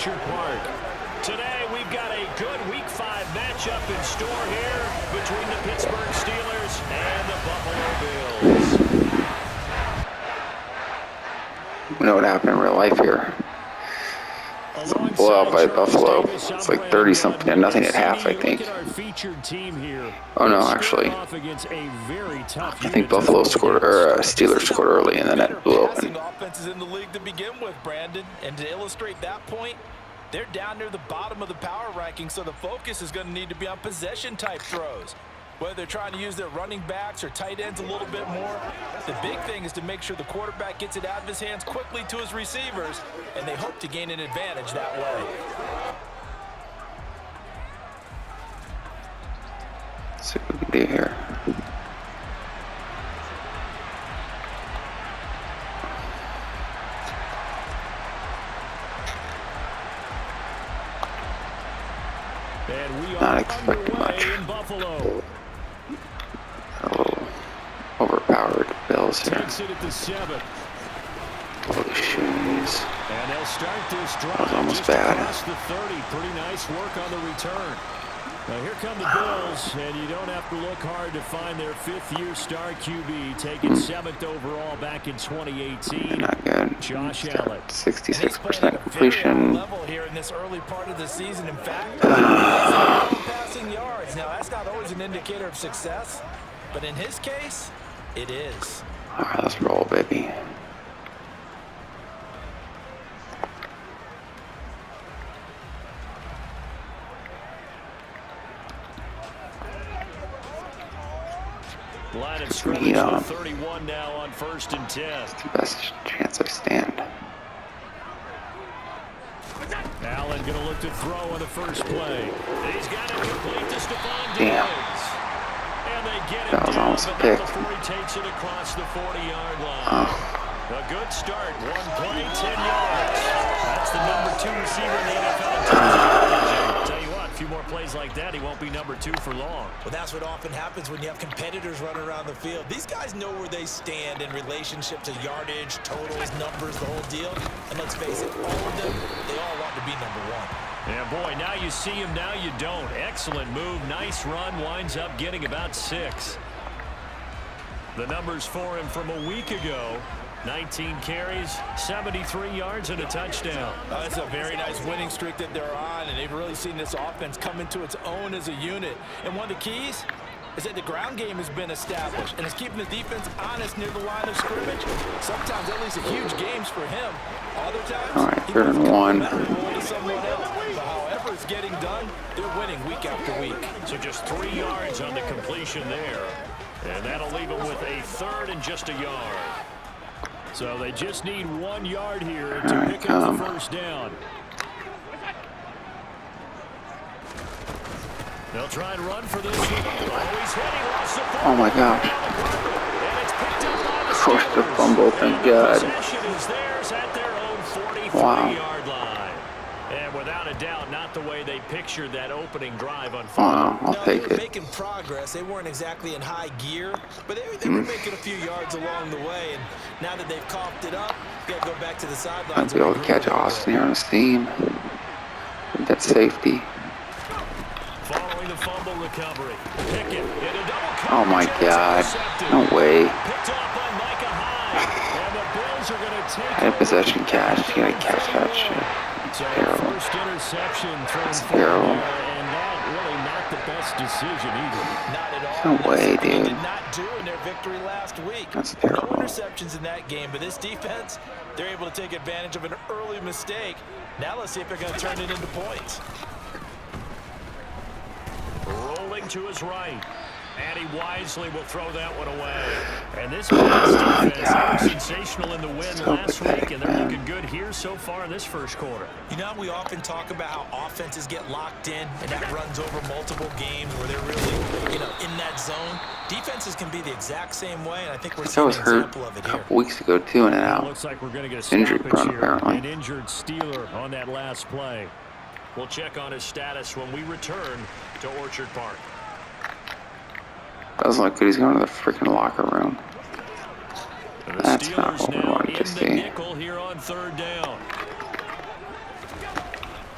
Orchard Park. Today, we've got a good Week 5 matchup in store here between the Pittsburgh Steelers and the Buffalo Bills. You know what happened in real life here? It's a blowout by Buffalo. It's like 30-something to nothing at half, I think. Oh no, actually, I think Buffalo scored, or Steelers scored early, and then it blew open. Offenses in the league to begin with, Brandon, and to illustrate that point, they're down near the bottom of the power ranking, so the focus is going to need to be on possession-type throws. Whether they're trying to use their running backs or tight ends a little bit more, the big thing is to make sure the quarterback gets it out of his hands quickly to his receivers, and they hope to gain an advantage that way. Let's see what we can do here. Not expecting much. A little overpowered Bills here. Holy shoes. That was almost bad. Pretty nice work on the return. Now here come the Bills, and you don't have to look hard to find their fifth-year star QB, taken 7th overall back in 2018. Not good. Josh Allen. 66% completion. Level here in this early part of the season. In fact, passing yards. Now that's not always an indicator of success, but in his case, it is. All right, let's roll, baby. Line of scrimmage with 31 now on 1st and 10. It's the best chance I stand. Allen going to look to throw on the first play. He's got it complete to Stephon Diggs. Damn. And they get it That was down, almost a but pick. not before he takes it across the 40-yard line. Oh. A good start. One play, 10 yards. That's the number 2 receiver in the NFL in terms of yardage. Tell you what, a few more plays like that, he won't be number 2 for long. Well, that's what often happens when you have competitors running around the field. These guys know where they stand in relationship to yardage, totals, numbers, the whole deal. And let's face it, all of them, they all want to be number 1. Yeah, boy, now you see him, now you don't. Excellent move, nice run, winds up getting about 6. The numbers for him from a week ago. 19 carries, 73 yards, and a touchdown. That's a very nice winning streak that they're on, and they've really seen this offense come into its own as a unit. And one of the keys is that the ground game has been established, and it's keeping the defense honest near the line of scrimmage. Sometimes that leads to huge games for him. Other times, All right, 3rd and 1. However it's getting done, they're winning week after week. So just 3 yards on the completion there. And that'll leave them with a 3rd and just a yard. So they just need 1 yard here to pick up the first down. They'll try and run for this one. Oh my God. Forced the fumble, thank God. Wow. And without a doubt, not the way they pictured that opening drive on Wow, I'll take they were it. making progress. They weren't exactly in high gear, but they were making a few yards along the way. And now that they've coughed it up, they'll go back to the sidelines. I'll be able to catch Austin here on his team. That's safety. Following the fumble recovery. Pickett in a double coverage. Oh my God. No way. Picked off by Micah Hyde. And the Bills are going to take I had possession catch. You gotta catch that shit. So Terrible. first interception thrown That's forward terrible. there, and that really not the best decision either. Not at all. No way, They dude. did not do in their victory last week. That's No terrible. interceptions in that game, but this defense, they're able to take advantage of an early mistake. Now let's see if they're going to turn it into points. Rolling to his right. And he wisely will throw that one away. And this Bills defense, they were sensational in the win last week, and they're looking good here so far in this first quarter. You know, we often talk about how offenses get locked in, and that runs over multiple games where they're really, in that zone. Defenses can be the exact same way, and I think we're seeing an example of it a here. couple weeks ago too, and out. Looks like we're going to get a Injury stoppage prone, here. apparently. An injured Steeler on that last play. We'll check on his status when we return to Orchard Park. Doesn't look good. He's going to the freaking locker room. The That's not Steelers what we now wanted to in the see. nickel here on 3rd down.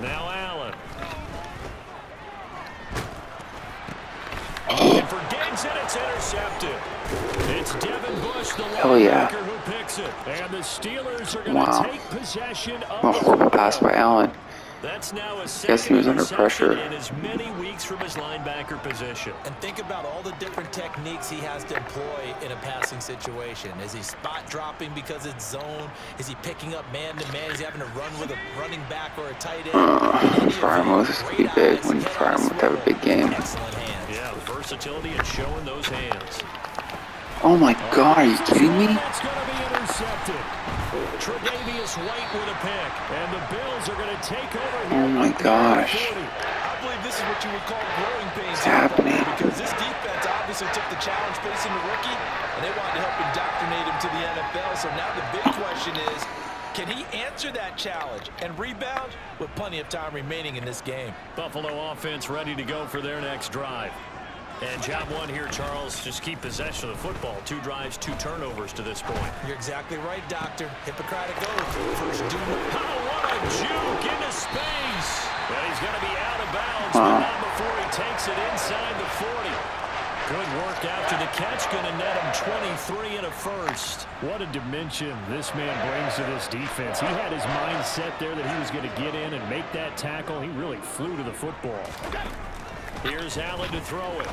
Now Allen. Looking for Diggs, and it's intercepted. It's Devin Bush, the linebacker, who picks it. And the Steelers are going to take possession of a horrible pass by Allen. That's now a Guess he was under pressure. in as many weeks from his linebacker position. And think about all the different techniques he has to employ in a passing situation. Is he spot dropping because it's zone? Is he picking up man-to-man? Is he having to run with a running back or a tight end? Frymouth is pretty big when Frymouth have a big game. Excellent hands. Yeah, versatility and showing those hands. Oh my God, are you kidding me? That's going to be intercepted. Tre'Davious White with a pick, and the Bills are going to take over here. Oh my gosh. I believe this is what you would call growing pains. What's happening? Because this defense obviously took the challenge facing the rookie, and they wanted to help indoctrinate him to the NFL. So now the big question is, can he answer that challenge and rebound with plenty of time remaining in this game? Buffalo offense ready to go for their next drive. And job one here, Charles, just keep possession of the football. 2 drives, 2 turnovers to this point. You're exactly right, Doctor. Hippocratic oath. First do. Oh, what a juke into space. And he's going to be out of bounds, but not before he takes it inside the 40. Good work after the catch. Going to net him 23 and a first. What a dimension this man brings to this defense. He had his mind set there that he was going to get in and make that tackle. He really flew to the football. Here's Allen to throw it.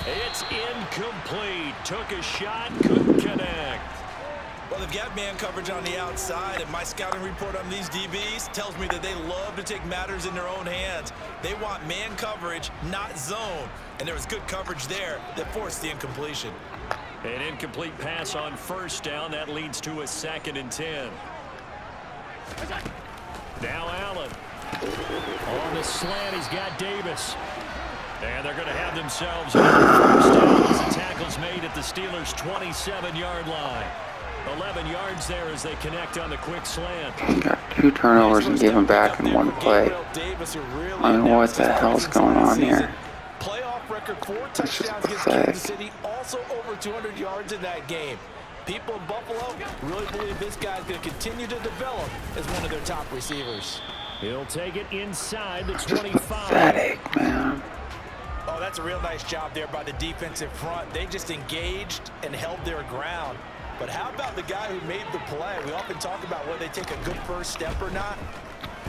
It's incomplete. Took a shot, couldn't connect. Well, they've got man coverage on the outside, and my scouting report on these DBs tells me that they love to take matters in their own hands. They want man coverage, not zone. And there was good coverage there that forced the incompletion. An incomplete pass on first down. That leads to a 2nd and 10. Now Allen. On the slant, he's got Davis. And they're going to have themselves another first down as the tackle's made at the Steelers' 27-yard line. 11 yards there as they connect on the quick slant. Got 2 turnovers and gave him back in 1 play. I mean, what the hell's going on here? Playoff record 4 That's just touchdowns against pathetic. Kansas City, also over 200 yards in that game. People in Buffalo really believe this guy's going to continue to develop as one of their top receivers. He'll take it inside the Just 25. pathetic, man. Oh, that's a real nice job there by the defensive front. They just engaged and held their ground. But how about the guy who made the play? We often talk about whether they take a good first step or not.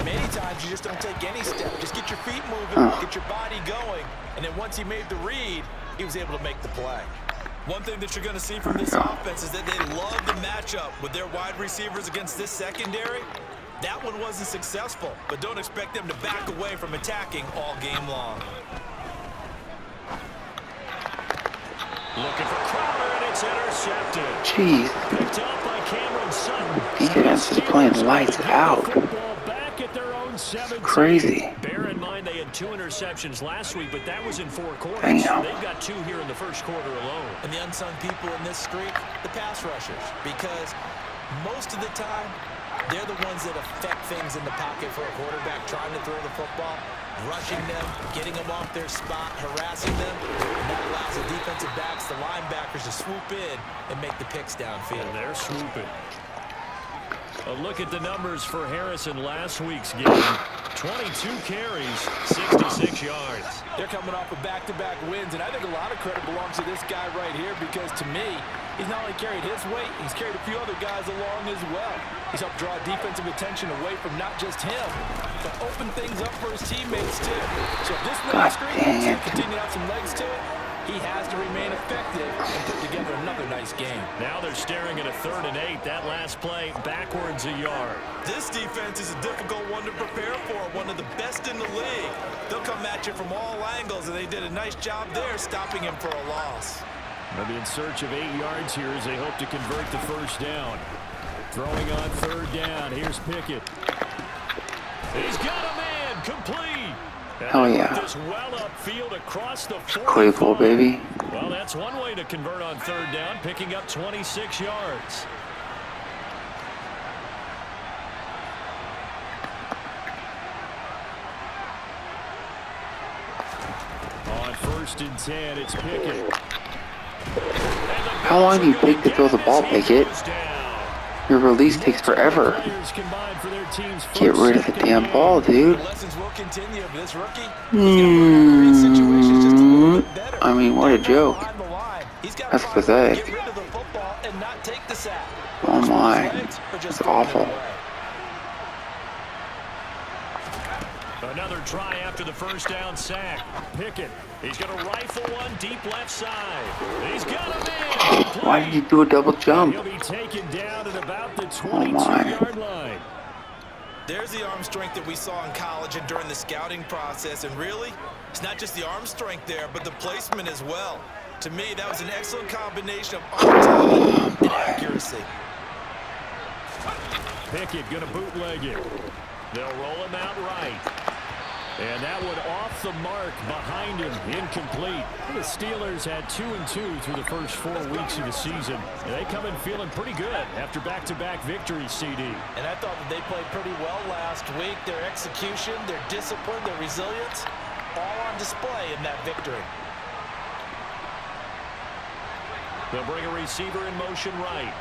Many times you just don't take any step. Just get your feet moving, get your body going, and then once he made the read, he was able to make the play. One thing that you're going to see from this offense is that they love the matchup with their wide receivers against this secondary. That one wasn't successful, but don't expect them to back away from attacking all game long. Looking for Crowder, and it's intercepted. Jeez. Picked up by Cameron Sutton. Defense is playing lights out. Football back at their own 17. Crazy. Bear in mind they had 2 interceptions last week, but that was in 4 quarters. Damn. They've got 2 here in the first quarter alone. And the unsung people in this streak, the pass rushers, because most of the time, they're the ones that affect things in the pocket for a quarterback trying to throw the football, rushing them, getting them off their spot, harassing them, and that allows the defensive backs, the linebackers to swoop in and make the picks downfield. And they're swooping. A look at the numbers for Harrison last week's game. 22 carries, 66 yards. They're coming off of back-to-back wins, and I think a lot of credit belongs to this guy right here because, to me, he's not only carried his weight, he's carried a few other guys along as well. He's helped draw defensive attention away from not just him, but open things up for his teammates, too. So if this winning streak is going to continue to have some legs to it, he has to remain effective and put together another nice game. Now they're staring at a 3rd and 8. That last play, backwards a yard. This defense is a difficult one to prepare for, one of the best in the league. They'll come at you from all angles, and they did a nice job there stopping him for a loss. They'll be in search of 8 yards here as they hope to convert the first down. Throwing on 3rd down. Here's Pickett. He's got a man, complete. Hell yeah. This well upfield across the 45. Claypool, baby. Well, that's one way to convert on 3rd down, picking up 26 yards. On 1st and 10, it's Pickett. How long do you take to throw the ball, Pickett? Your release takes forever. Get rid of the damn ball, dude. I mean, what a joke. That's pathetic. Oh my, that's awful. Another try after the first down sack. Pickett, he's going to rifle one deep left side. He's got him in. Why did you do a double jump? He'll be taken down at about the 22-yard line. There's the arm strength that we saw in college and during the scouting process. And really, it's not just the arm strength there, but the placement as well. To me, that was an excellent combination of arm talent and accuracy. Pickett going to bootleg it. They'll roll him out right. And that one off the mark behind him, incomplete. The Steelers had 2-2 through the first 4 weeks of the season. And they come in feeling pretty good after back-to-back victories, CD. And I thought that they played pretty well last week. Their execution, their discipline, their resilience, all on display in that victory. They'll bring a receiver in motion right.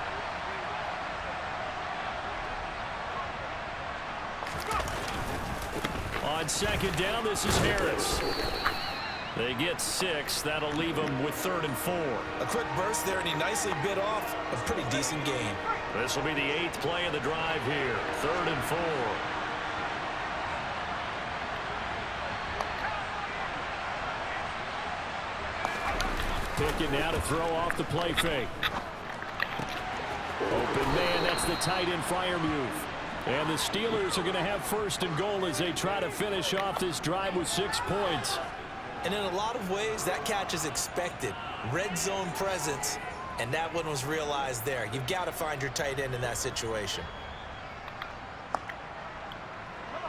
On second down, this is Harris. They get 6. That'll leave them with 3rd and 4. A quick burst there, and he nicely bit off a pretty decent gain. This will be the 8th play of the drive here. 3rd and 4. Pickett now to throw off the play fake. Open man, that's the tight end Freiermuth. And the Steelers are going to have 1st and goal as they try to finish off this drive with 6 points. And in a lot of ways, that catch is expected. Red zone presence, and that one was realized there. You've got to find your tight end in that situation.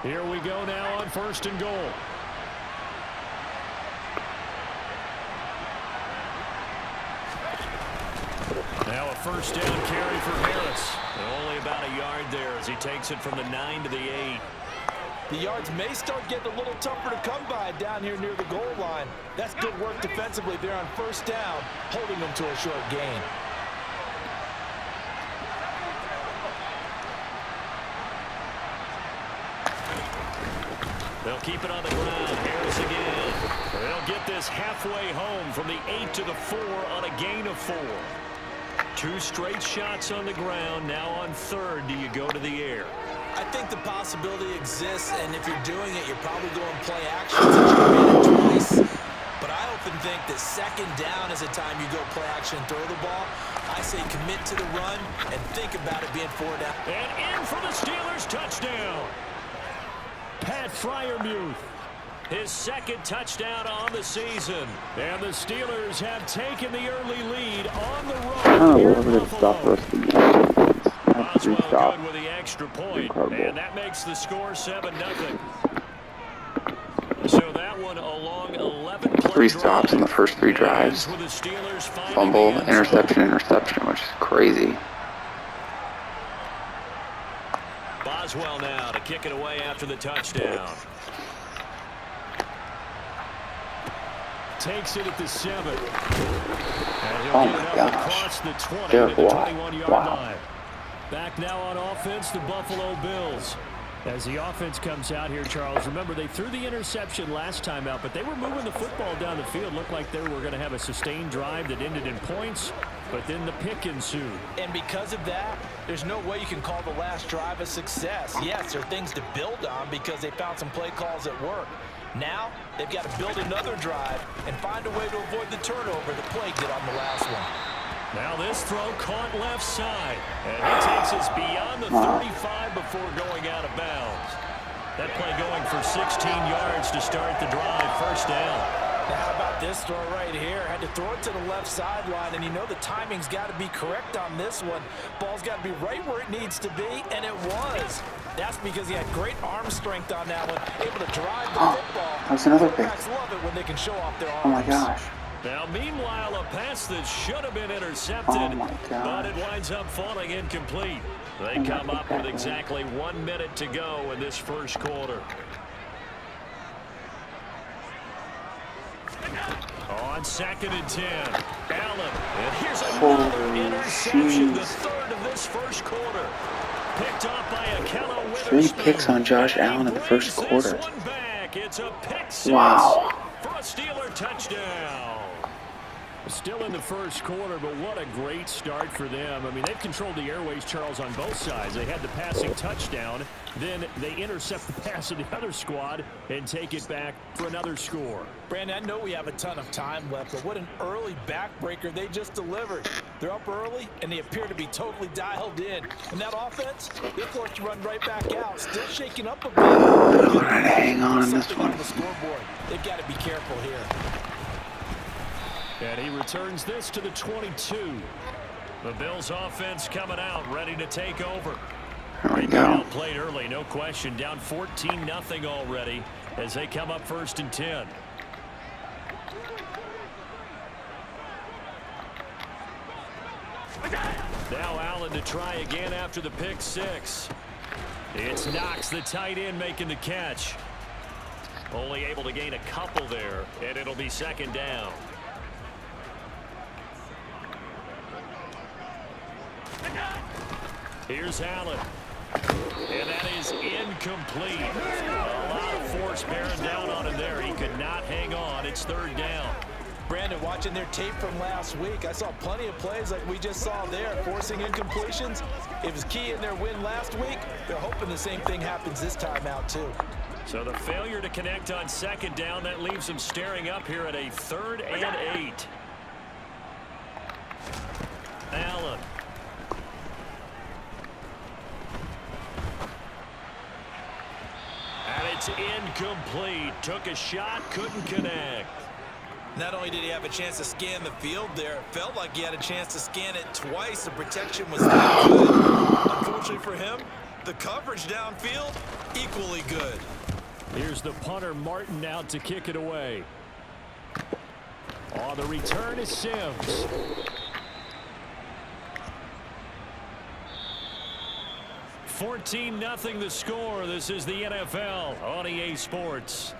Here we go now on 1st and goal. Now a 1st down carry for Harris. And only about a yard there as he takes it from the 9 to the 8. The yards may start getting a little tougher to come by down here near the goal line. That's good work defensively there on 1st down, holding them to a short gain. They'll keep it on the ground. Harris again. They'll get this halfway home from the 8 to the 4 on a gain of 4. 2 straight shots on the ground. Now on 3rd, do you go to the air? I think the possibility exists, and if you're doing it, you're probably going play action since you made it twice. But I often think that 2nd down is a time you go play action and throw the ball. I say commit to the run and think about it being 4 down. And in for the Steelers touchdown. Pat Freiermuth. His 2nd touchdown on the season. And the Steelers have taken the early lead on the road here in Buffalo. Boswell good with the extra point, and that makes the score 7-0. So that one along 11 play 3 stops in the first 3 drives. Fumble, interception, which is crazy. Boswell now to kick it away after the touchdown. Takes it at the 7. And he'll get it up across the 20 to the 21-yard line. Back now on offense, the Buffalo Bills. As the offense comes out here, Charles, remember they threw the interception last time out, but they were moving the football down the field. Looked like they were going to have a sustained drive that ended in points, but then the pick ensued. And because of that, there's no way you can call the last drive a success. Yes, there are things to build on because they found some play calls that work. Now, they've got to build another drive and find a way to avoid the turnover that plagued it on the last one. Now this throw caught left side, and he takes us beyond the 35 before going out of bounds. That play going for 16 yards to start the drive, 1st down. Now how about this throw right here? Had to throw it to the left sideline, and you know the timing's got to be correct on this one. Ball's got to be right where it needs to be, and it was. That's because he had great arm strength on that one, able to drive the football. That's another pick. Quarterbacks love it when they can show off their arms. Oh my gosh. Now, meanwhile, a pass that should have been intercepted, but it winds up falling incomplete. They come up with exactly 1 minute to go in this first quarter. On 2nd and 10, Allen. And here's another interception, the third of this first quarter. Picked off by Kkbuddy18. 3 picks on Josh Allen in the first quarter. It's a pick 6 Wow. for a Steeler touchdown. Still in the first quarter, but what a great start for them. I mean, they've controlled the airways, Charles, on both sides. They had the passing touchdown. Then they intercept the pass of the other squad and take it back for another score. Brandon, I know we have a ton of time left, but what an early backbreaker they just delivered. They're up early, and they appear to be totally dialed in. And that offense, they're forced to run right back out. Still shaking up a bit. They're going to hang on this one. On the scoreboard. They've got to be careful here. And he returns this to the 22. The Bills offense coming out, ready to take over. There we go. Played early, no question. Down 14-0 already as they come up 1st and 10. Now Allen to try again after the pick 6. It's Knox, the tight end, making the catch. Only able to gain a couple there, and it'll be 2nd down. Here's Allen. And that is incomplete. A lot of force bearing down on him there. He could not hang on. It's 3rd down. Brandon, watching their tape from last week, I saw plenty of plays like we just saw there, forcing incompletions. It was key in their win last week. They're hoping the same thing happens this time out, too. So the failure to connect on 2nd down, that leaves them staring up here at a 3rd and 8. Allen. And it's incomplete. Took a shot, couldn't connect. Not only did he have a chance to scan the field there, it felt like he had a chance to scan it twice. The protection was that good. Unfortunately for him, the coverage downfield, equally good. Here's the punter, Martin, out to kick it away. On the return is Sims. $14-0 the score. This is the NFL on EA Sports.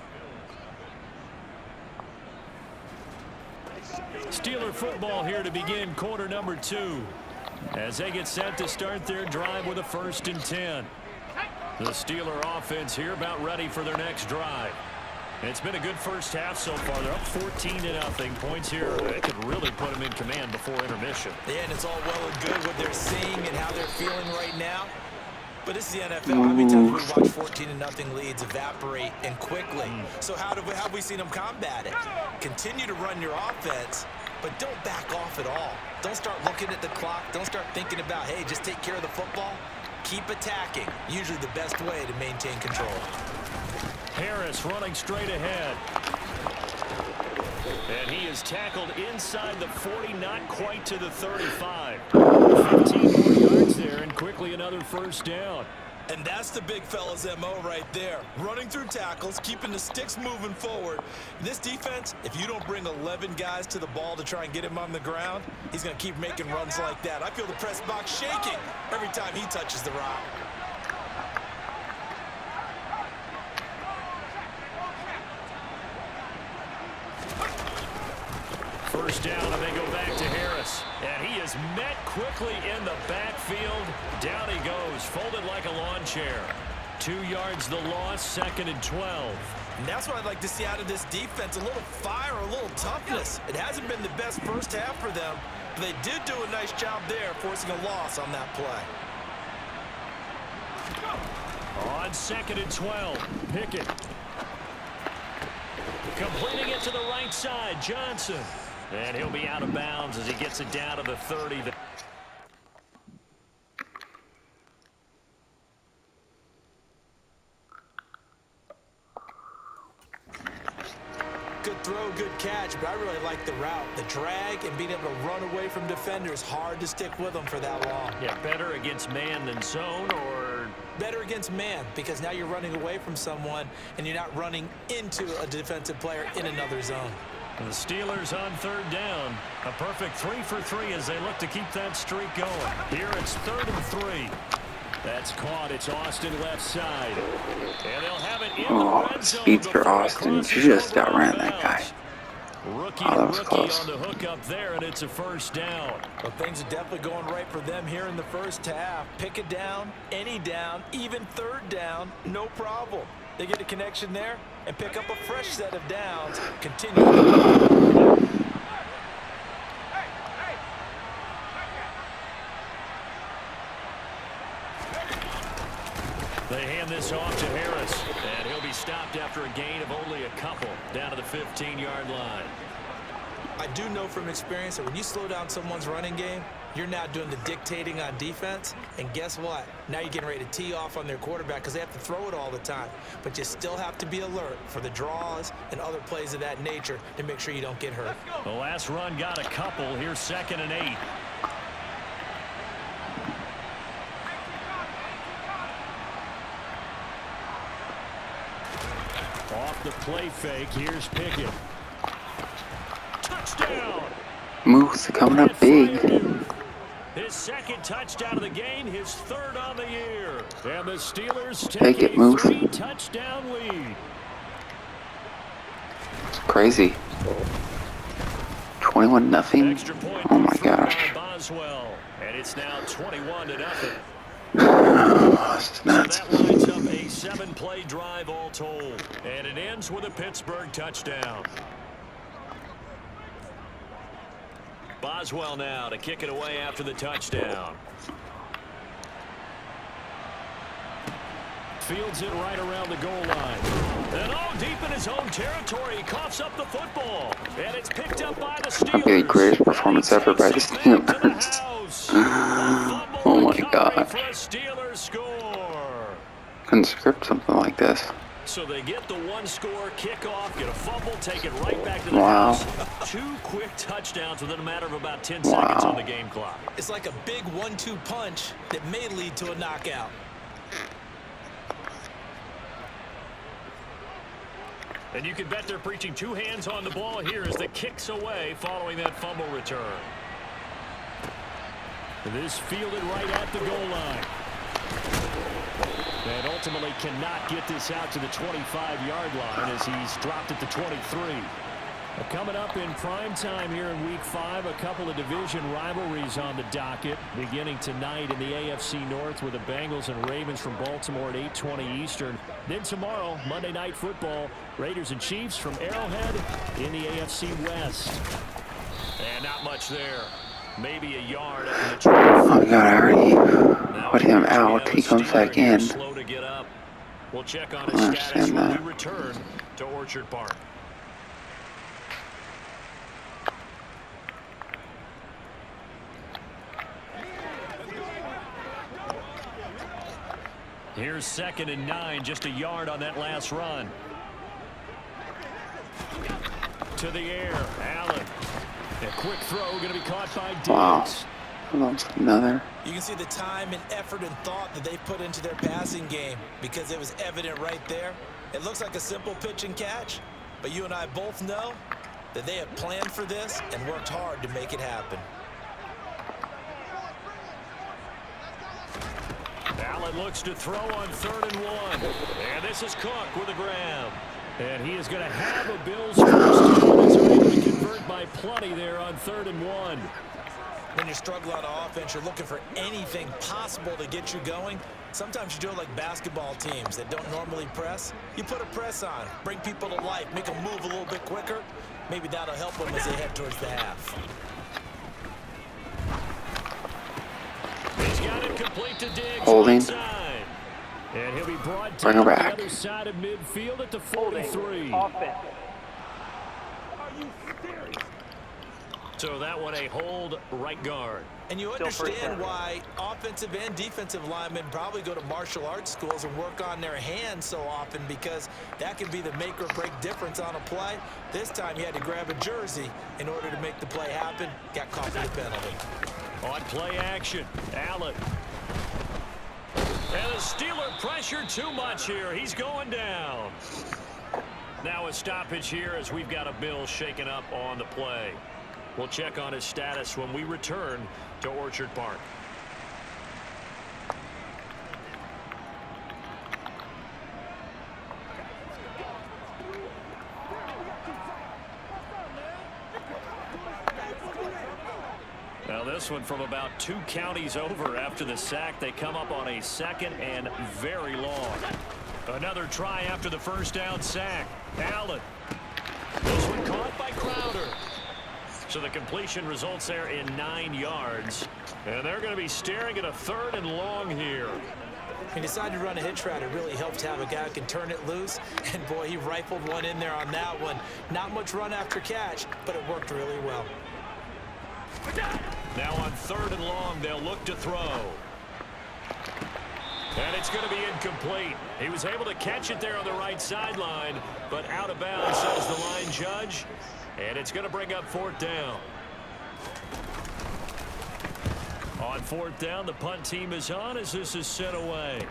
Steeler football here to begin quarter number 2 as they get set to start their drive with a 1st and 10. The Steeler offense here about ready for their next drive. It's been a good first half so far. They're up 14-0. Points here, they could really put them in command before intermission. Yeah, and it's all well and good what they're seeing and how they're feeling right now. But this is the NFL. How many times we watch 14-0 leads evaporate and quickly? So how have we seen them combat it? Continue to run your offense, but don't back off at all. Don't start looking at the clock. Don't start thinking about, hey, just take care of the football. Keep attacking. Usually the best way to maintain control. Harris running straight ahead. And he is tackled inside the 40, not quite to the 35. 15 more yards there, and quickly another 1st down. And that's the big fella's MO right there. Running through tackles, keeping the sticks moving forward. This defense, if you don't bring 11 guys to the ball to try and get him on the ground, he's going to keep making runs like that. I feel the press box shaking every time he touches the rock. First down, and they go back to Harris. And he is met quickly in the backfield. Down he goes, folded like a lawn chair. 2 yards the loss, 2nd and 12. And that's what I'd like to see out of this defense, a little fire, a little toughness. It hasn't been the best first half for them, but they did do a nice job there, forcing a loss on that play. On 2nd and 12, Pickett. Completing it to the right side, Johnson. And he'll be out of bounds as he gets it down to the 30. Good throw, good catch, but I really like the route. The drag and being able to run away from defenders, hard to stick with them for that long. Yeah, better against man than zone, or? Better against man, because now you're running away from someone and you're not running into a defensive player in another zone. The Steelers on 3rd down. A perfect 3 for 3 as they look to keep that streak going. Here it's 3rd and 3. That's caught. It's Austin left side. And they'll have it in the red zone. Speed for Austin. You just outran that guy. Rookie Oh, to that was rookie close. on the hook up there, and it's a first down. Well, things are definitely going right for them here in the first half. Pick a down, any down, even third down, no problem. They get a connection there and pick up a fresh set of downs. Continue. They hand this off to Harris, and he'll be stopped after a gain of only a couple down to the 15-yard line. I do know from experience that when you slow down someone's running game, you're now doing the dictating on defense. And guess what? Now you're getting ready to tee off on their quarterback because they have to throw it all the time. But you still have to be alert for the draws and other plays of that nature to make sure you don't get hurt. The last run got a couple. Here's 2nd and 8. Off the play fake, here's Pickett. Touchdown! Moose coming up big. His 2nd touchdown of the game, his 3rd on the year. And the Steelers Take take it, a Moose. 3-touchdown lead. It's crazy. 21-0. Extra point Oh my thrown gosh. by Boswell, and it's now 21-0. This is nuts. So that lines up a 7-play drive all told, and it ends with a Pittsburgh touchdown. Boswell now to kick it away after the touchdown. Fields it right around the goal line. And deep in his own territory, he coughs up the football. And it's picked up by the Steelers. The greatest performance ever by the Steelers. Oh my god. For a Steelers score. Couldn't script something like this. So they get the 1-score kickoff, get a fumble, take it right back to the Wow. house. 2 quick touchdowns within a matter of about 10 seconds on the game clock. It's like a big 1-2 punch that may lead to a knockout. And you can bet they're preaching 2 hands on the ball here as the kick's away following that fumble return. This fielded right at the goal line. And ultimately cannot get this out to the 25-yard line as he's dropped at the 23. Coming up in prime time here in Week 5, a couple of division rivalries on the docket, beginning tonight in the AFC North with the Bengals and Ravens from Baltimore at 8:20 Eastern. Then tomorrow, Monday Night Football, Raiders and Chiefs from Arrowhead in the AFC West. And not much there. Maybe a yard up in the 20. Oh my god, I already put him out. He comes back in. Slow to get up. We'll check on his I status understand when that. we return to Orchard Park. Here's 2nd and 9, just a yard on that last run. To the air, Allen. A quick throw going to be caught by Diggs. Wow. Almost another. You can see the time and effort and thought that they put into their passing game because it was evident right there. It looks like a simple pitch and catch, but you and I both know that they have planned for this and worked hard to make it happen. Allen looks to throw on 3rd and 1. And this is Cook with a grab. And he is going to have a Bills first down as they're able to convert by plenty there on 3rd and 1. When you're struggling on offense, you're looking for anything possible to get you going. Sometimes you do it like basketball teams that don't normally press. You put a press on, bring people to life, make them move a little bit quicker. Maybe that'll help them as they head towards the half. He's got it complete to Diggs. Holding. Inside. And he'll be brought Bring down her to the back. other side of midfield at the 43. So that one a hold right guard. And you understand why offensive and defensive linemen probably go to martial arts schools and work on their hands so often, because that can be the make or break difference on a play. This time he had to grab a jersey in order to make the play happen. Got caught for the penalty. On play action, Allen. And the Steeler pressure too much here. He's going down. Now a stoppage here as we've got a Bill shaken up on the play. We'll check on his status when we return to Orchard Park. this one from about 2 counties over after the sack. They come up on a 2nd and very long. Another try after the first down sack. Allen. This one caught by Crowder. So the completion results there in 9 yards. And they're going to be staring at a 3rd and long here. He decided to run a hitch route. It really helped to have a guy who can turn it loose. And, boy, he rifled one in there on that one. Not much run after catch, but it worked really well. Now on 3rd and long, they'll look to throw. And it's going to be incomplete. He was able to catch it there on the right sideline, but out of bounds, says the line judge. And it's going to bring up 4th down. On 4th down, the punt team is on as this is sent away.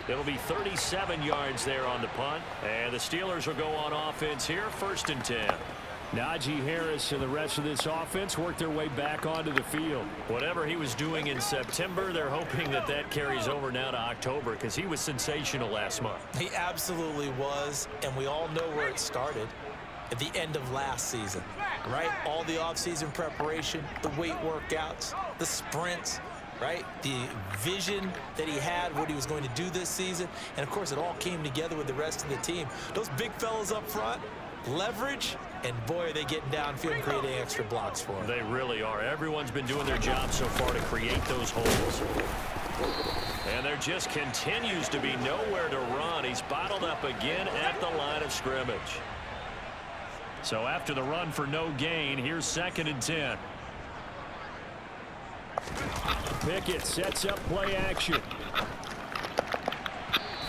It'll be 37 yards there on the punt. And the Steelers will go on offense here, 1st and 10. Najee Harris and the rest of this offense work their way back onto the field. Whatever he was doing in September, they're hoping that that carries over now to October because he was sensational last month. He absolutely was, and we all know where it started. At the end of last season, right? All the offseason preparation, the weight workouts, the sprints, right? The vision that he had, what he was going to do this season. And, of course, it all came together with the rest of the team. Those big fellas up front, leverage, and, boy, are they getting downfield and creating extra blocks for him. They really are. Everyone's been doing their job so far to create those holes. And there just continues to be nowhere to run. He's bottled up again at the line of scrimmage. So after the run for no gain, here's 2nd and 10. Pickett sets up play action.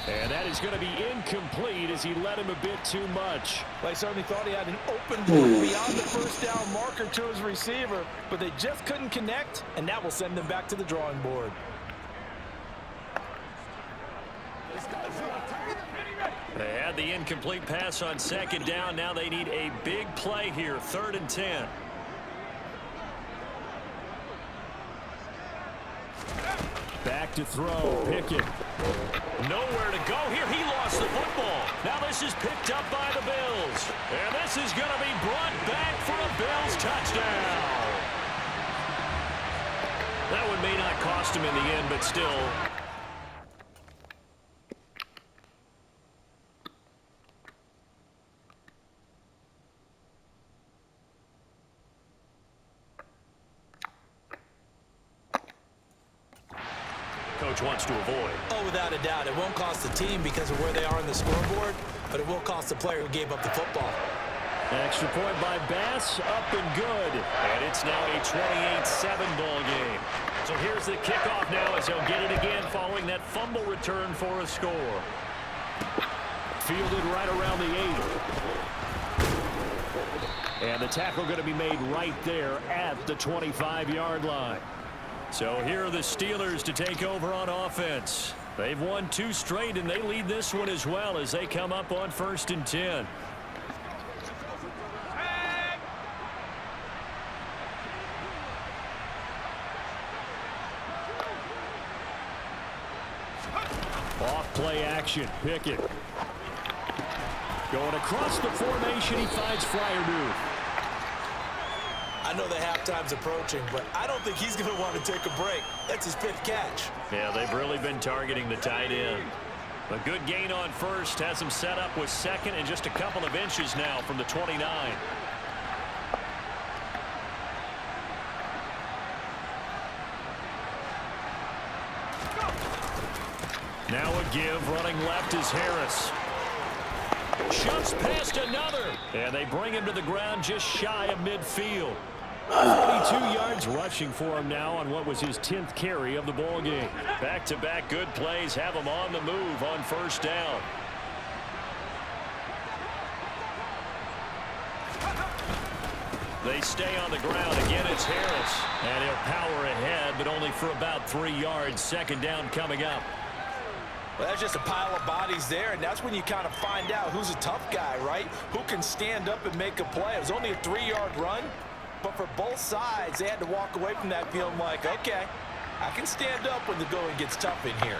And that is going to be incomplete as he led him a bit too much. They certainly thought he had an open look beyond the 1st down marker to his receiver, but they just couldn't connect, and that will send them back to the drawing board. They had the incomplete pass on 2nd down. Now they need a big play here, 3rd and 10. Back to throw, Pickett. Nowhere to go here. He lost the football. Now this is picked up by the Bills. And this is going to be brought back for a Bills touchdown. That one may not cost him in the end, but still. Coach wants to avoid. Oh, without a doubt. It won't cost the team because of where they are on the scoreboard, but it will cost the player who gave up the football. Extra point by Bass, up and good. And it's now a 28-7 ball game. So here's the kickoff now as he'll get it again following that fumble return for a score. Fielded right around the 8. And the tackle going to be made right there at the 25-yard line. So here are the Steelers to take over on offense. They've won 2 straight, and they lead this one as well as they come up on 1st and 10. Off play action, Pickett. Going across the formation, he finds Freiermuth. I know the halftime's approaching, but I don't think he's going to want to take a break. That's his 5th catch. Yeah, they've really been targeting the tight end. A good gain on 1st has him set up with 2nd and just a couple of inches now from the 29. Now a give, running left is Harris. Shoves past another, and they bring him to the ground just shy of midfield. 42 yards rushing for him now on what was his 10th carry of the ball game. Back-to-back good plays have him on the move on 1st down. They stay on the ground. Again, it's Harris. And he'll power ahead, but only for about 3 yards. 2nd down coming up. Well, that's just a pile of bodies there, and that's when you kind of find out who's a tough guy, right? Who can stand up and make a play. It was only a 3-yard run, but for both sides, they had to walk away from that feeling like, okay, I can stand up when the going gets tough in here.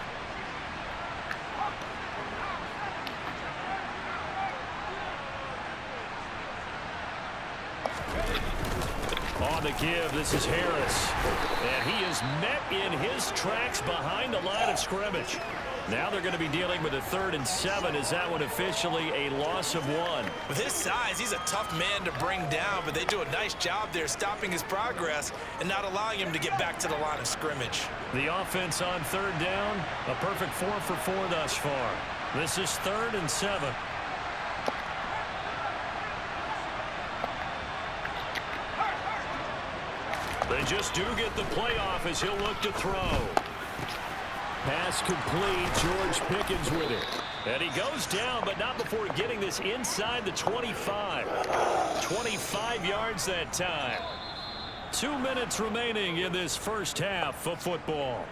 On the give, this is Harris. And he is met in his tracks behind the line of scrimmage. Now they're going to be dealing with a 3rd and 7. Is that one officially a loss of 1? With his size, he's a tough man to bring down, but they do a nice job there stopping his progress and not allowing him to get back to the line of scrimmage. The offense on 3rd down, a perfect 4 for 4 thus far. This is 3rd and 7. They just do get the playoff as he'll look to throw. Pass complete. George Pickens with it. And he goes down, but not before getting this inside the 25. 25 yards that time. 2 minutes remaining in this first half of football.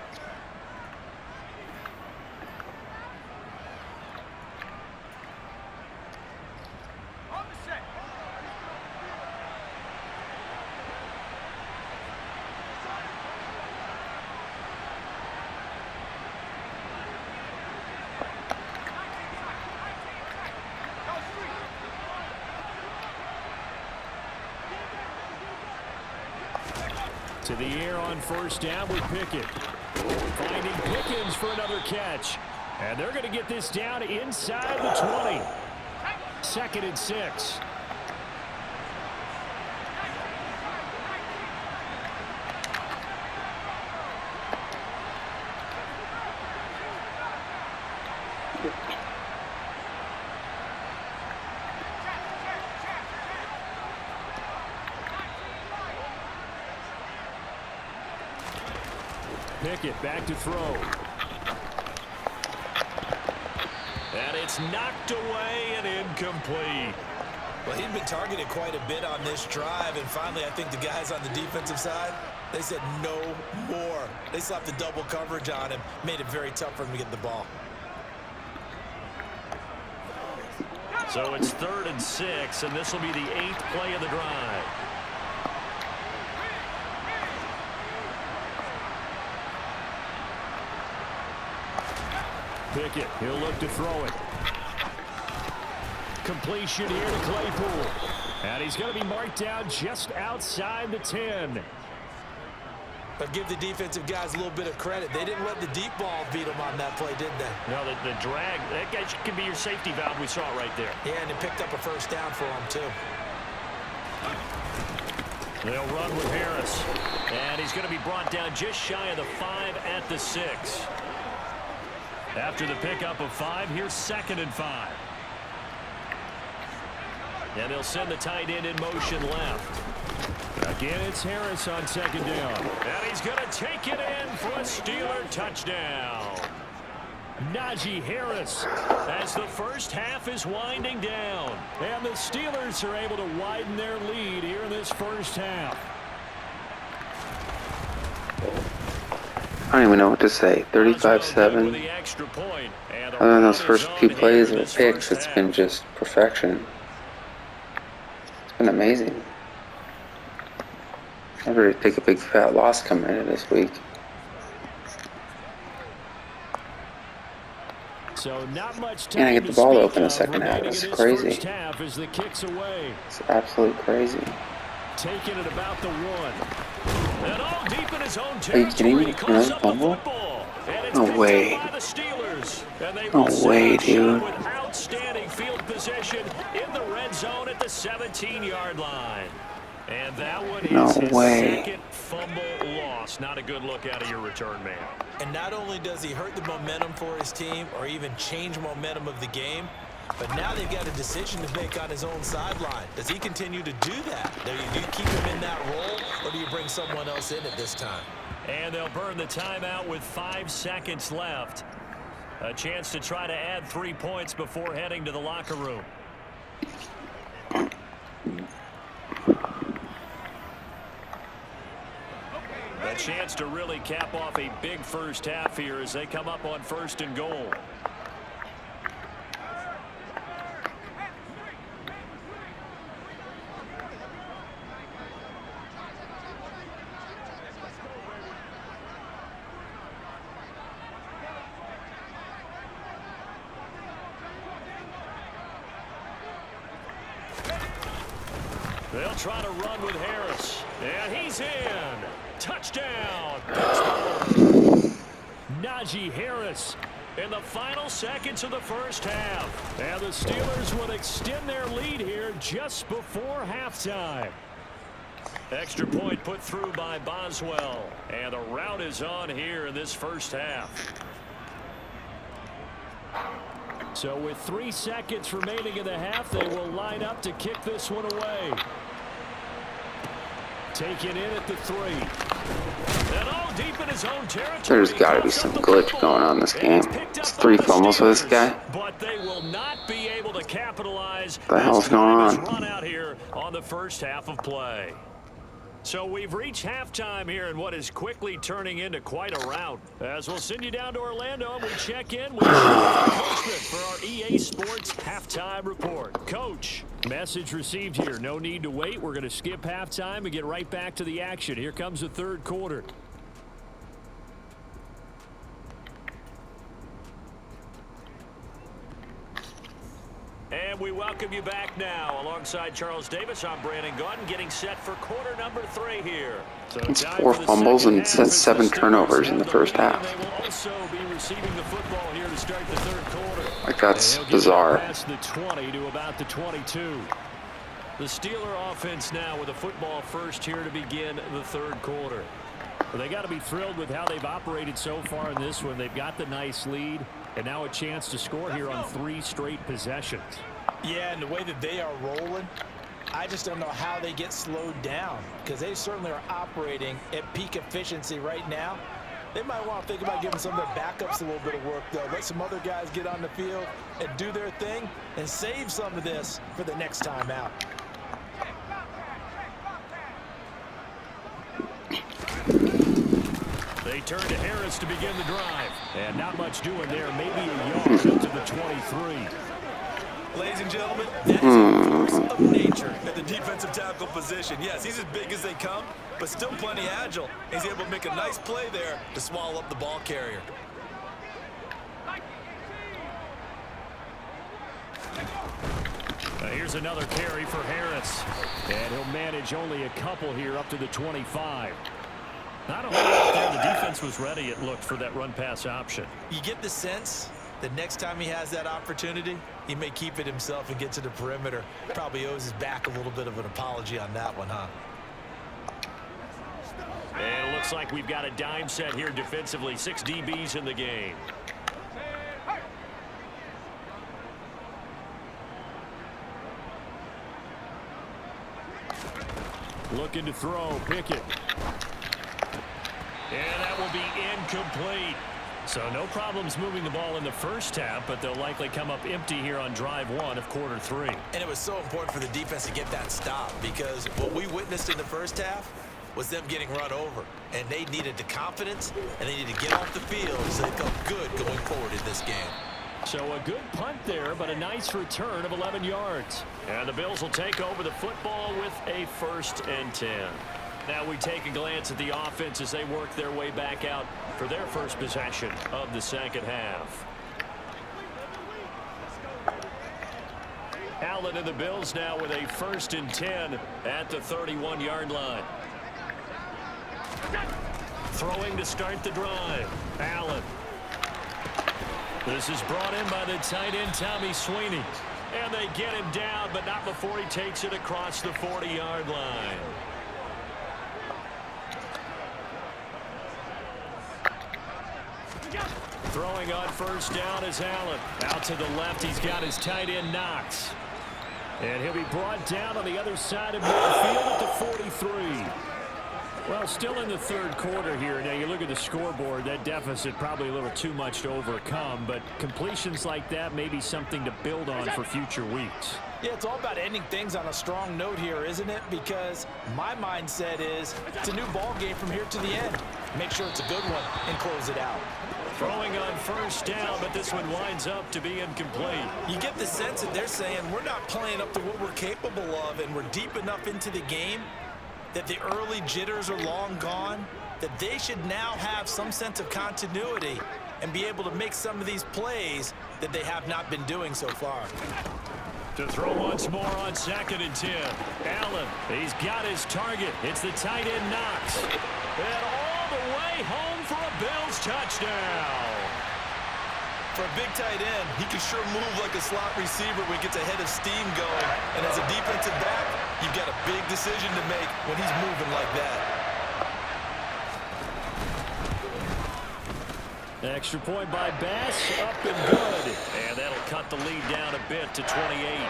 To the air on 1st down with Pickett. Finding Pickens for another catch. And they're going to get this down inside the 20. 2nd and 6. Pickett back to throw. And it's knocked away and incomplete. Well, he'd been targeted quite a bit on this drive, and finally I think the guys on the defensive side, they said no more. They slapped the double coverage on him, made it very tough for him to get the ball. So it's 3rd and 6, and this will be the 8th play of the drive. Pickett, he'll look to throw it. Completion here to Claypool. And he's going to be marked down just outside the 10. But give the defensive guys a little bit of credit. They didn't let the deep ball beat them on that play, did they? No, the drag, that guy can be your safety valve. We saw it right there. Yeah, and it picked up a 1st down for him, too. They'll run with Harris. And he's going to be brought down just shy of the 5 at the 6. After the pickup of 5, here's 2nd and 5. And they'll send the tight end in motion left. Again, it's Harris on 2nd down. And he's going to take it in for a Steeler touchdown. Najee Harris as the first half is winding down. And the Steelers are able to widen their lead here in this first half. I don't even know what to say. 35-7. Other than those first 2 plays of picks, it's been just perfection. It's been amazing. I better take a big fat loss coming into this week. So not much time. And I get the ball open in the second half. It's crazy. It's absolutely crazy. Taking it about the 1. And all deep in his own Are you kidding me? Another fumble? No way. No way, dude. With outstanding field position in the red zone at the 17-yard line. And that one is his 2nd fumble loss. Not a good look out of your return man. And not only does he hurt the momentum for his team or even change momentum of the game, but now they've got a decision to make on his own sideline. Does he continue to do that? Do you keep him in that role, or do you bring someone else in at this time? And they'll burn the timeout with 5 seconds left. A chance to try to add 3 points before heading to the locker room. A chance to really cap off a big first half here as they come up on 1st and goal. They'll try to run with Harris. And he's in. Touchdown. Najee Harris in the final seconds of the first half. And the Steelers would extend their lead here just before halftime. Extra point put through by Boswell. And a rout is on here in this first half. So with 3 seconds remaining in the half, they will line up to kick this one away. Taken in at the 3. And all deep in his own territory. There's got to be some glitch going on in this game. It's 3 fumbles for this guy. But they will not be able to capitalize. What the hell's going on? Run out here on the first half of play. So we've reached halftime here in what is quickly turning into quite a rout. As we'll send you down to Orlando and we check in with Coachman for our EA Sports Halftime Report. Coach, message received here. No need to wait. We're going to skip halftime and get right back to the action. Here comes the third quarter. And we welcome you back now. Alongside Charles Davis, I'm Brandon Gautin, getting set for quarter number 3 here. So it's 4 fumbles and it says 7 turnovers in the first half. They will also be receiving the football here to start the third quarter. Like, that's bizarre. Past the 20 to about the 22. The Steeler offense now with a football first here to begin the third quarter. Well, they got to be thrilled with how they've operated so far in this one. They've got the nice lead. And now a chance to score here on 3 straight possessions. Yeah, and the way that they are rolling, I just don't know how they get slowed down, because they certainly are operating at peak efficiency right now. They might want to think about giving some of their backups a little bit of work, though. Let some other guys get on the field and do their thing and save some of this for the next time out. They turn to Harris to begin the drive. And not much doing there. Maybe a yard up to the 23. Ladies and gentlemen, that is a force of nature at the defensive tackle position. Yes, he's as big as they come, but still plenty agile. He's able to make a nice play there to swallow up the ball carrier. Here's another carry for Harris. And he'll manage only a couple here up to the 25. Not a whole lot there. The defense was ready, it looked, for that run-pass option. You get the sense that next time he has that opportunity, he may keep it himself and get to the perimeter. Probably owes his back a little bit of an apology on that one, huh? And it looks like we've got a dime set here defensively. 6 DBs in the game. Looking to throw, Pickett. And that will be incomplete. So no problems moving the ball in the first half, but they'll likely come up empty here on drive 1 of quarter 3. And it was so important for the defense to get that stop, because what we witnessed in the first half was them getting run over. And they needed the confidence, and they needed to get off the field so they felt good going forward in this game. So a good punt there, but a nice return of 11 yards. And the Bills will take over the football with a 1st and 10. Now we take a glance at the offense as they work their way back out for their first possession of the second half. Allen and the Bills now with a 1st and 10 at the 31-yard line. Throwing to start the drive. Allen. This is brought in by the tight end, Tommy Sweeney. And they get him down, but not before he takes it across the 40-yard line. Throwing on 1st down is Allen. Out to the left, he's got his tight end, Knox. And he'll be brought down on the other side of midfield at the 43. Well, still in the third quarter here. Now, you look at the scoreboard, that deficit probably a little too much to overcome, but completions like that may be something to build on for future weeks. Yeah, it's all about ending things on a strong note here, isn't it? Because my mindset is it's a new ball game from here to the end. Make sure it's a good one and close it out. Throwing on 1st down, but this one winds up to be incomplete. You get the sense that they're saying we're not playing up to what we're capable of, and we're deep enough into the game that the early jitters are long gone, that they should now have some sense of continuity and be able to make some of these plays that they have not been doing so far. To throw once more on 2nd and 10. Allen, he's got his target. It's the tight end Knox. And all the way home for a Bills touchdown. For a big tight end, he can sure move like a slot receiver when he gets a head of steam going. And as a defensive back, you've got a big decision to make when he's moving like that. Extra point by Bass, up and good. And that'll cut the lead down a bit to 28.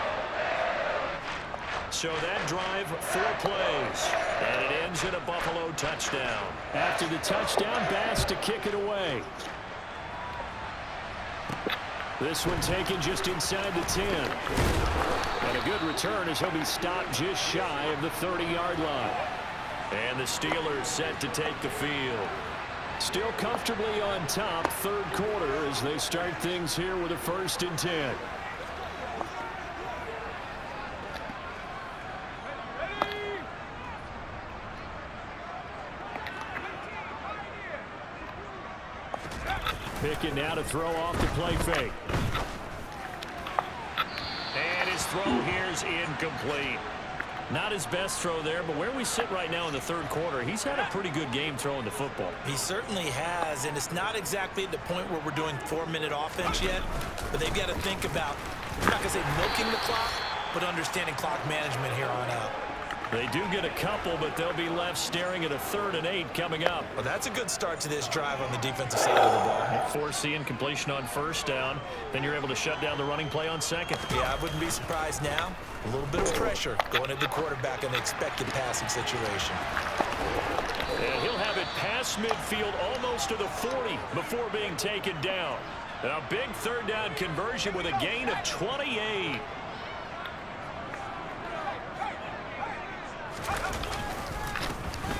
So that drive, 4 plays. And it ends in a Buffalo touchdown. After the touchdown, Bass to kick it away. This one taken just inside the 10. And a good return as he'll be stopped just shy of the 30-yard line. And the Steelers set to take the field. Still comfortably on top, 3rd quarter as they start things here with a 1st and 10. Pickett now to throw off the play fake. And his throw here is incomplete. Not his best throw there, but where we sit right now in the 3rd quarter, he's had a pretty good game throwing the football. He certainly has, and it's not exactly at the point where we're doing 4-minute offense yet, but they've got to think about, I'm not going to say milking the clock, but understanding clock management here on out. They do get a couple, but they'll be left staring at a 3rd and 8 coming up. Well, that's a good start to this drive on the defensive side of the ball. Force the incompletion on 1st down. Then you're able to shut down the running play on 2nd. Yeah, I wouldn't be surprised now. A little bit of pressure going at the quarterback in the expected passing situation. And he'll have it past midfield almost to the 40 before being taken down. A big 3rd down conversion with a gain of 28.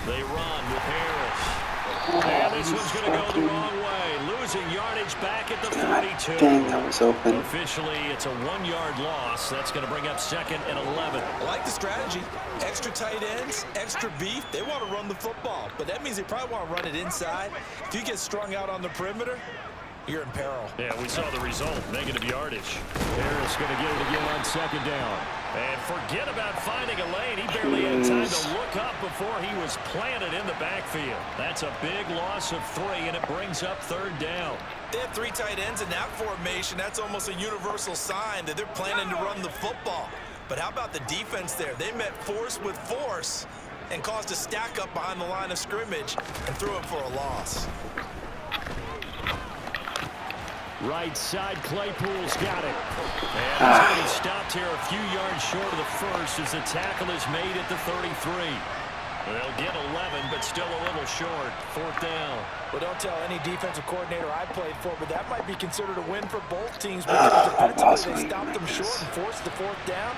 They run with Harris. And this one's going to go the wrong way. Losing yardage back at the 42. Dang, that was open. Officially, it's a 1-yard loss. That's going to bring up 2nd and 11. I like the strategy. Extra tight ends, extra beef. They want to run the football, but that means they probably want to run it inside. If you get strung out on the perimeter, you're in peril. Yeah, we saw the result. Negative yardage. Harris going to get it again on 2nd down. And forget about finding a lane. He barely had time to look up before he was planted in the backfield. That's a big loss of 3, and it brings up 3rd down. They have 3 tight ends in that formation. That's almost a universal sign that they're planning to run the football. But how about the defense there? They met force with force and caused a stack up behind the line of scrimmage and threw him for a loss. Right side, Claypool's got it. And he's going to be stopped here a few yards short of the 1st as the tackle is made at the 33. They'll get 11, but still a little short. 4th down. Well, don't tell any defensive coordinator I played for, but that might be considered a win for both teams because defensively they stopped them short and forced the 4th down.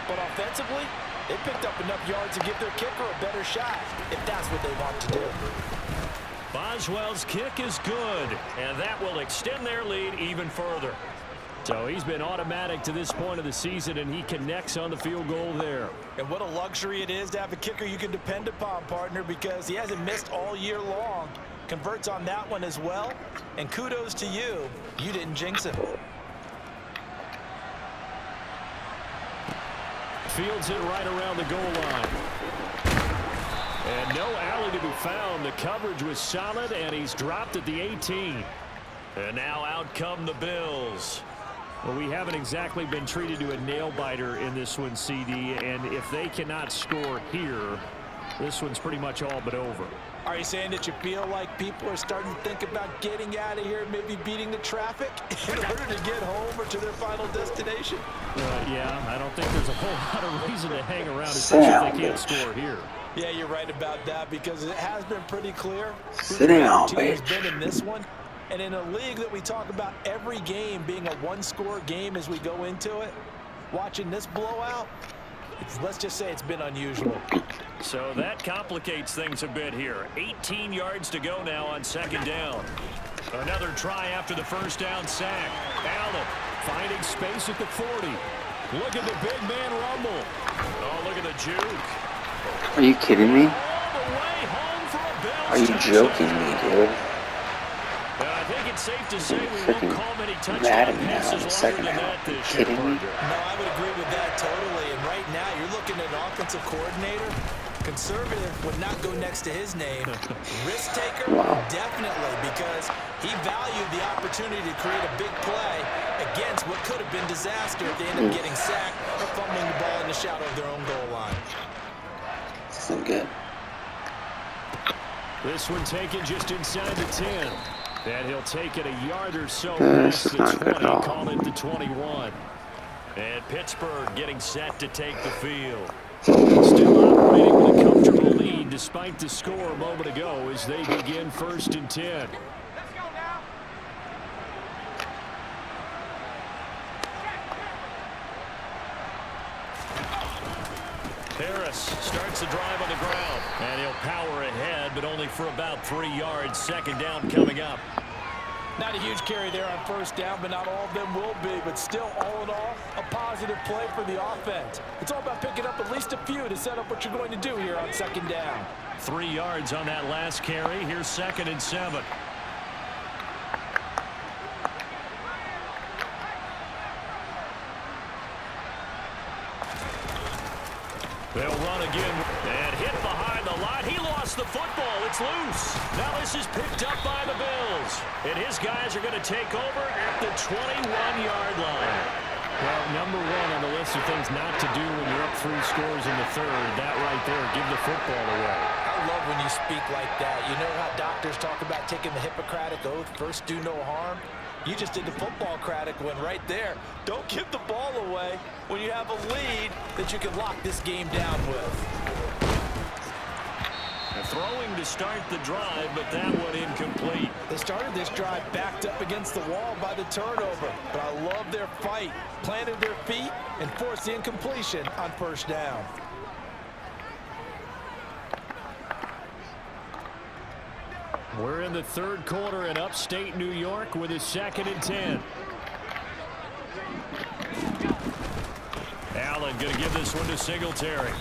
But offensively, they picked up enough yards to give their kicker a better shot if that's what they want to do. Boswell's kick is good, and that will extend their lead even further. So he's been automatic to this point of the season, and he connects on the field goal there. And what a luxury it is to have a kicker you can depend upon, partner, because he hasn't missed all year long. Converts on that one as well, and kudos to you. You didn't jinx him. Fields it right around the goal line. And no alley to be found. The coverage was solid, and he's dropped at the 18. And now out come the Bills. Well, we haven't exactly been treated to a nail-biter in this one, CD, and if they cannot score here, this one's pretty much all but over. Are you saying that you feel like people are starting to think about getting out of here and maybe beating the traffic in order to get home or to their final destination? Yeah, I don't think there's a whole lot of reason to hang around, especially if they can't score here. Yeah, you're right about that because it has been pretty clear who Sit down, the team has been in this one. And in a league that we talk about every game being a one-score game as we go into it, watching this blowout, let's just say it's been unusual. So that complicates things a bit here. 18 yards to go now on 2nd down. Another try after the 1st down sack. Allen finding space at the 40. Look at the big man rumble. Oh, look at the juke. Are you kidding me? All the way home for a Bills Are you touchdown. joking me, dude? And I think it's safe to say we won't call many touchdown passes longer than that this year. Kidding me? No, I would agree with that totally. And right now, you're looking at an offensive coordinator. Conservative would not go next to his name. Risk taker, definitely, because he valued the opportunity to create a big play against what could have been disaster if they end up getting sacked or fumbling the ball in the shadow of their own goal line. This isn't good. This one taken just inside the 10. And he'll take it a yard or so This past is the not good 20, at all. call it the 21. And Pittsburgh getting set to take the field. Still operating with a comfortable lead despite the score a moment ago as they begin 1st and 10. Harris starts the drive on the ground, and he'll power ahead, but only for about 3 yards. 2nd down coming up. Not a huge carry there on 1st down, but not all of them will be. But still, all in all, a positive play for the offense. It's all about picking up at least a few to set up what you're going to do here on 2nd down. 3 yards on that last carry. Here's 2nd and 7. They'll run again and hit behind the line. He lost the football. It's loose. Now this is picked up by the Bills. And his guys are going to take over at the 21-yard line. Well, number 1 on the list of things not to do when you're up 3 scores in the 3rd. That right there, give the football away. I love when you speak like that. You know how doctors talk about taking the Hippocratic Oath, first do no harm? You just did the football-cratic one right there. Don't give the ball away when you have a lead that you can lock this game down with. Throwing to start the drive, but that one incomplete. They started this drive backed up against the wall by the turnover, but I love their fight. Planted their feet and forced the incompletion on 1st down. We're in the 3rd quarter in upstate New York with a 2nd and 10. Allen going to give this one to Singletary.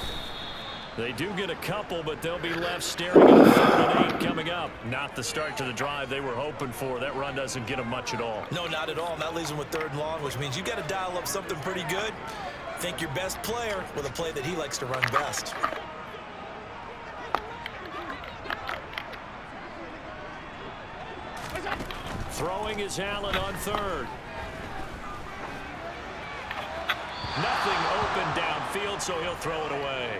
They do get a couple, but they'll be left staring at a 3rd and 8 coming up. Not the start to the drive they were hoping for. That run doesn't get them much at all. No, not at all. And that leaves them with 3rd and long, which means you got to dial up something pretty good. Think your best player with a play that he likes to run best. Throwing is Allen on 3rd. Nothing open downfield, so he'll throw it away.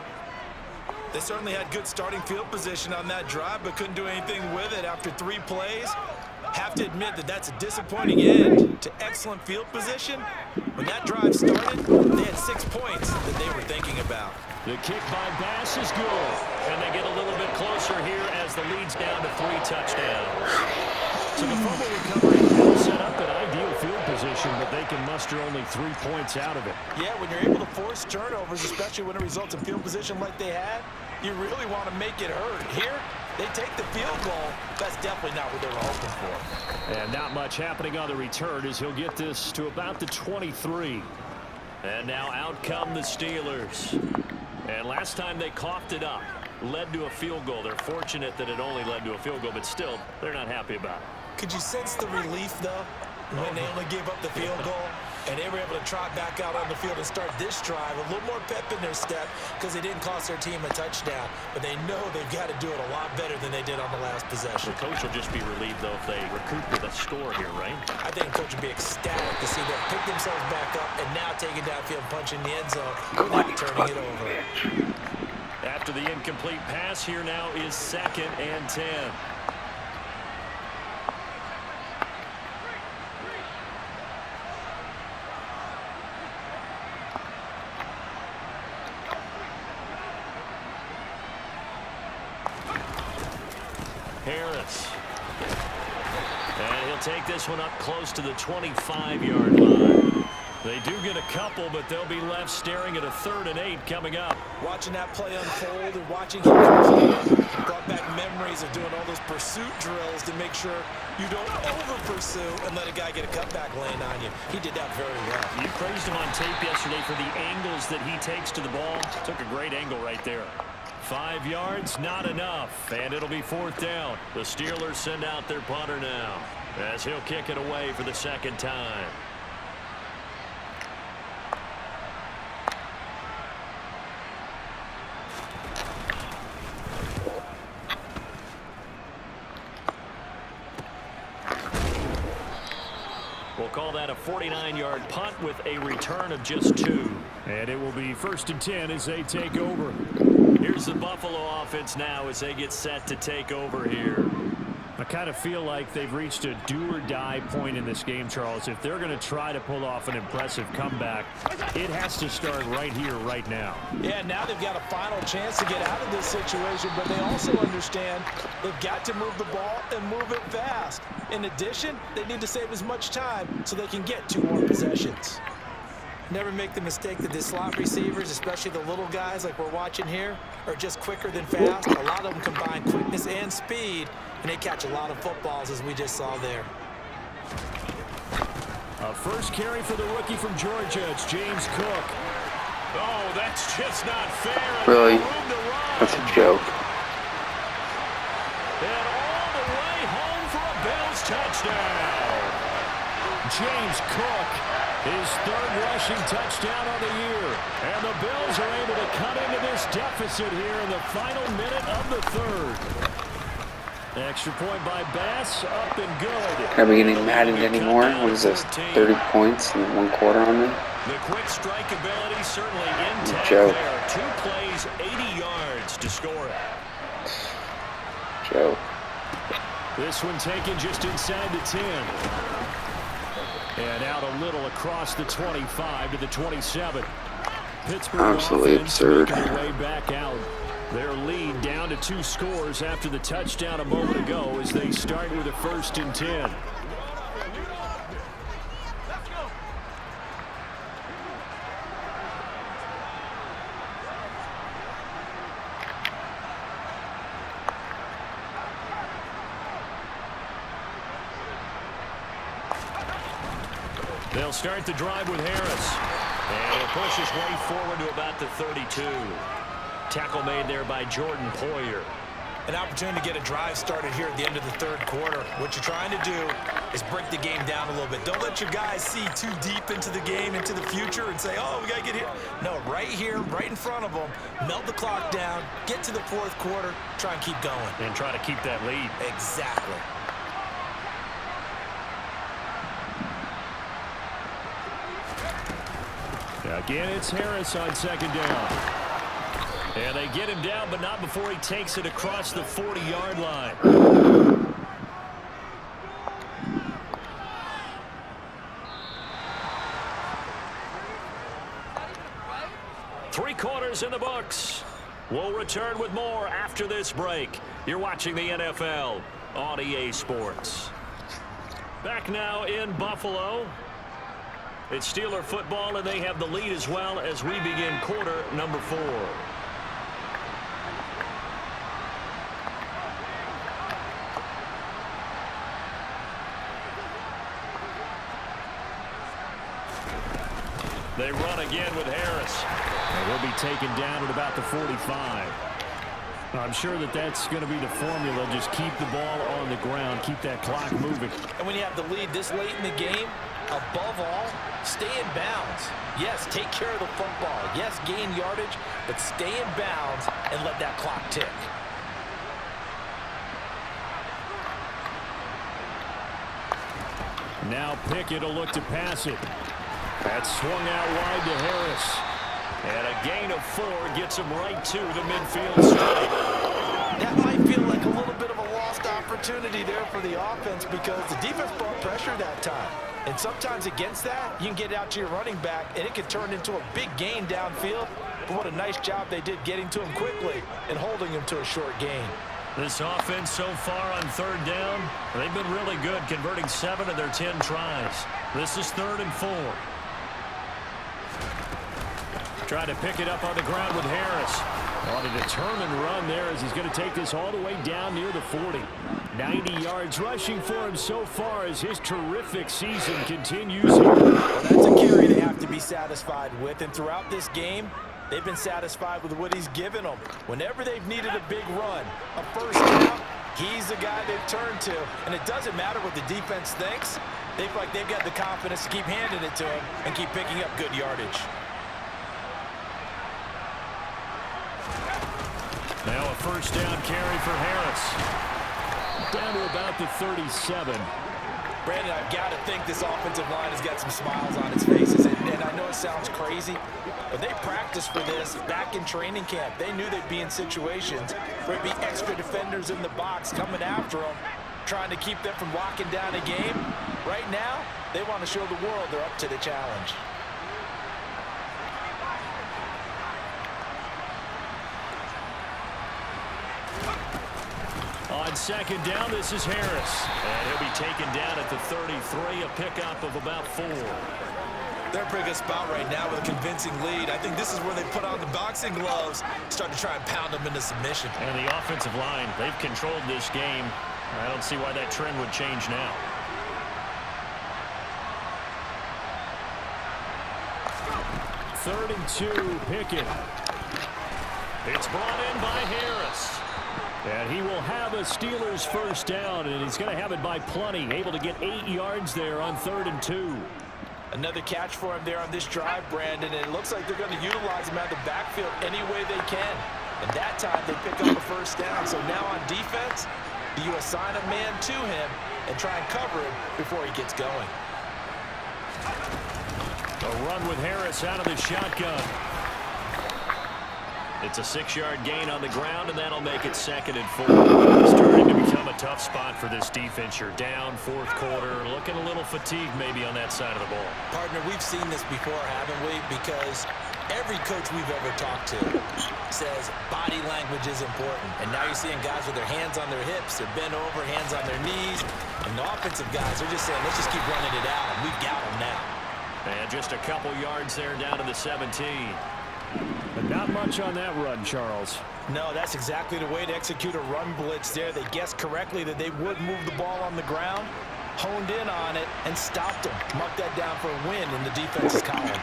They certainly had good starting field position on that drive, but couldn't do anything with it after 3 plays. Have to admit that that's a disappointing end to excellent field position. When that drive started, they had 6 points that they were thinking about. The kick by Bass is good, and they get a little bit closer here as the lead's down to 3 touchdowns. So the fumble recovery will set up an ideal field position, but they can muster only 3 points out of it. Yeah, when you're able to force turnovers, especially when it results in field position like they had, you really want to make it hurt. Here, they take the field goal. That's definitely not what they were hoping for. And not much happening on the return as he'll get this to about the 23. And now out come the Steelers. And last time they coughed it up, led to a field goal. They're fortunate that it only led to a field goal, but still, they're not happy about it. Could you sense the relief, though, when they only gave up the field goal and they were able to trot back out on the field and start this drive? A little more pep in their step because they didn't cost their team a touchdown, but they know they've got to do it a lot better than they did on the last possession. The coach will just be relieved, though, if they recoup with a score here, right? I think the coach would be ecstatic to see them pick themselves back up and now take it downfield, punch in the end zone without turning it over. After the incomplete pass, here now is 2nd and 10. Harris. And he'll take this one up close to the 25-yard line. They do get a couple, but they'll be left staring at a 3rd and 8 coming up. Watching that play unfold and watching him complete brought back memories of doing all those pursuit drills to make sure you don't over-pursue and let a guy get a cutback lane on you. He did that very well. You praised him on tape yesterday for the angles that he takes to the ball. Took a great angle right there. 5 yards, not enough, and it'll be 4th down. The Steelers send out their punter now. as he'll kick it away for the second time. We'll call that a 49-yard punt with a return of just 2. And it will be 1st and 10 as they take over. Here's the Buffalo offense now as they get set to take over here. I kind of feel like they've reached a do-or-die point in this game, Charles. If they're going to try to pull off an impressive comeback, it has to start right here, right now. Yeah, now they've got a final chance to get out of this situation, but they also understand they've got to move the ball and move it fast. In addition, they need to save as much time so they can get 2 more possessions. Never make the mistake that the slot receivers, especially the little guys like we're watching here, are just quicker than fast. A lot of them combine quickness and speed, and they catch a lot of footballs, as we just saw there. A first carry for the rookie from Georgia. It's James Cook. Oh, that's just not fair. Really? That's a joke. And all the way home for a Bills touchdown. James Cook, his 3rd rushing touchdown on the year. And the Bills are able to cut into this deficit here in the final minute of the 3rd. Extra point by Bass, up and good. Are we getting Madden anymore? What is this, 30 points in 1 quarter on me? The quick strike ability certainly intact Joe. there. 2 plays, 80 yards to score it. Joe. This one taken just inside the 10. And out a little across the 25 to the 27. Pittsburgh Absolutely absurd. making their way back out. Their lead down to 2 scores after the touchdown a moment ago as they start with a 1st and 10. They'll start the drive with Harris. And he'll push his way forward to about the 32. Tackle made there by Jordan Poyer. An opportunity to get a drive started here at the end of the 3rd quarter. What you're trying to do is break the game down a little bit. Don't let your guys see too deep into the game, into the future, and say, oh, we got to get here. No, right here, right in front of them, melt the clock down, get to the 4th quarter, try and keep going. And try to keep that lead. Exactly. Again, it's Harris on 2nd down. And they get him down, but not before he takes it across the 40-yard line. 3 quarters in the books. We'll return with more after this break. You're watching the NFL on EA Sports. Back now in Buffalo. It's Steeler football, and they have the lead as well as we begin quarter number 4. They run again with Harris. And he'll be taken down at about the 45. I'm sure that that's going to be the formula. Just keep the ball on the ground. Keep that clock moving. And when you have the lead this late in the game, above all, stay in bounds. Yes, take care of the football. Yes, gain yardage, but stay in bounds and let that clock tick. Now Pickett will look to pass it. That's swung out wide to Harris. And a gain of 4 gets him right to the midfield stripe. That might feel like a little bit of a lost opportunity there for the offense because the defense brought pressure that time. And sometimes against that, you can get out to your running back, and it can turn into a big gain downfield. But what a nice job they did getting to him quickly and holding him to a short gain. This offense so far on 3rd down, they've been really good, converting 7 of their 10 tries. This is 3rd and 4. Try to pick it up on the ground with Harris. On a determined run there as he's going to take this all the way down near the 40. 90 yards rushing for him so far as his terrific season continues here. Well, that's a carry they have to be satisfied with. And throughout this game, they've been satisfied with what he's given them. Whenever they've needed a big run, a first down, He's the guy they've turned to, and it doesn't matter what the defense thinks. They feel like they've got the confidence to keep handing it to him and keep picking up good yardage. Now a first down carry for Harris. Down to about the 37. Brandon, I've got to think this offensive line has got some smiles on its faces, and I know it sounds crazy, but they practiced for this back in training camp. They knew they'd be in situations where there'd be extra defenders in the box coming after them, trying to keep them from locking down a game. Right now, they want to show the world they're up to the challenge. On second down, this is Harris. And he'll be taken down at the 33, a pickup of about 4. They're in a pretty good spot right now with a convincing lead. I think this is where they put on the boxing gloves, start to try and pound them into submission. And the offensive line, they've controlled this game. I don't see why that trend would change now. Third and 2, Pickett. It's brought in by Harris. And he will have a Steelers first down, and he's going to have it by plenty. Able to get 8 yards there on 3rd and 2. Another catch for him there on this drive, Brandon, and it looks like they're going to utilize him out of the backfield any way they can. And that time they pick up a first down. So now on defense, you assign a man to him and try and cover him before he gets going. A run with Harris out of the shotgun. It's a 6-yard gain on the ground, and that'll make it 2nd and 4. Starting to become a tough spot for this defense. You're down 4th quarter, looking a little fatigued maybe on that side of the ball. Partner, we've seen this before, haven't we? Because every coach we've ever talked to says body language is important. And now you're seeing guys with their hands on their hips, they're bent over, hands on their knees. And the offensive guys are just saying, let's just keep running it out, and we've got them now. And just a couple yards there down to the 17. But not much on that run, Charles. No, that's exactly the way to execute a run blitz there. They guessed correctly that they would move the ball on the ground, honed in on it, and stopped them. Mark that down for a win in the defense's column.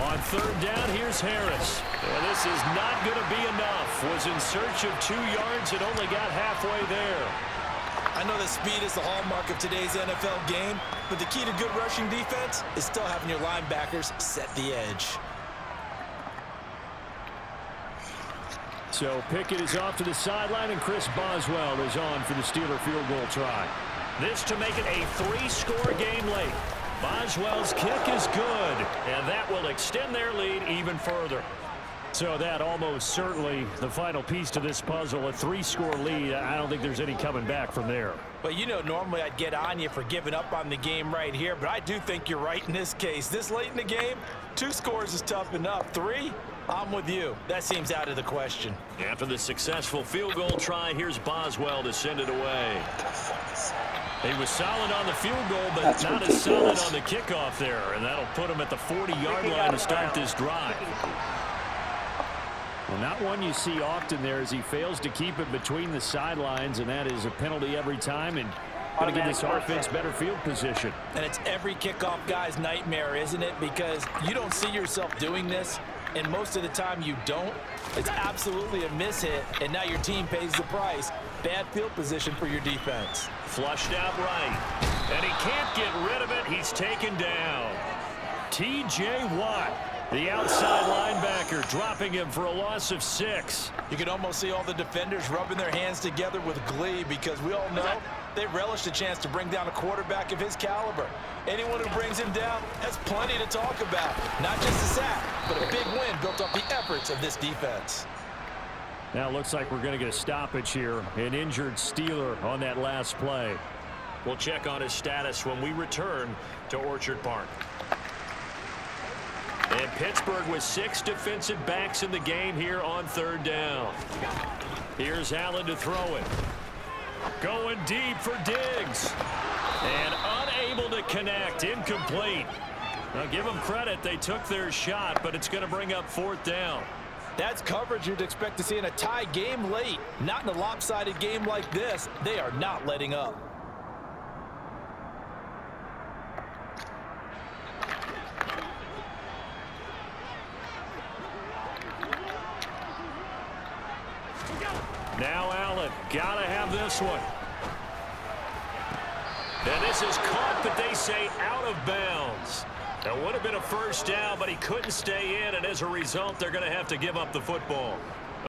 On 3rd down, here's Harris. And this is not going to be enough. Was in search of 2 yards and only got halfway there. I know that speed is the hallmark of today's NFL game, but the key to good rushing defense is still having your linebackers set the edge. So Pickett is off to the sideline, and Chris Boswell is on for the Steeler field goal try. This to make it a 3-score game late. Boswell's kick is good, and that will extend their lead even further. So that almost certainly the final piece to this puzzle, a 3-score lead. I don't think there's any coming back from there. But you know, normally I'd get on you for giving up on the game right here, but I do think you're right in this case. This late in the game, 2 scores is tough enough. 3, I'm with you. That seems out of the question. After the successful field goal try, here's Boswell to send it away. He was solid on the field goal, but That's not ridiculous. as solid on the kickoff there, and that'll put him at the 40-yard line to start this drive. Well, not one you see often there as he fails to keep it between the sidelines, and that is a penalty every time, and going to give this offense better field position. And it's every kickoff guy's nightmare, isn't it? Because you don't see yourself doing this, and most of the time you don't. It's absolutely a mishit, and now your team pays the price. Bad field position for your defense. Flushed out right, and he can't get rid of it. He's taken down. T.J. Watt, the outside linebacker, dropping him for a loss of 6. You can almost see all the defenders rubbing their hands together with glee because we all know they relish the chance to bring down a quarterback of his caliber. Anyone who brings him down has plenty to talk about. Not just a sack, but a big win built off the efforts of this defense. Now it looks like we're going to get a stoppage here. An injured Steeler on that last play. We'll check on his status when we return to Orchard Park. And Pittsburgh with 6 defensive backs in the game here on 3rd down. Here's Allen to throw it. Going deep for Diggs. And unable to connect. Incomplete. Now give them credit. They took their shot, but it's going to bring up 4th down. That's coverage you'd expect to see in a tie game late. Not in a lopsided game like this. They are not letting up. Now Allen, gotta have this one. And this is caught, but they say out of bounds. That would have been a first down, but he couldn't stay in, and as a result, they're going to have to give up the football.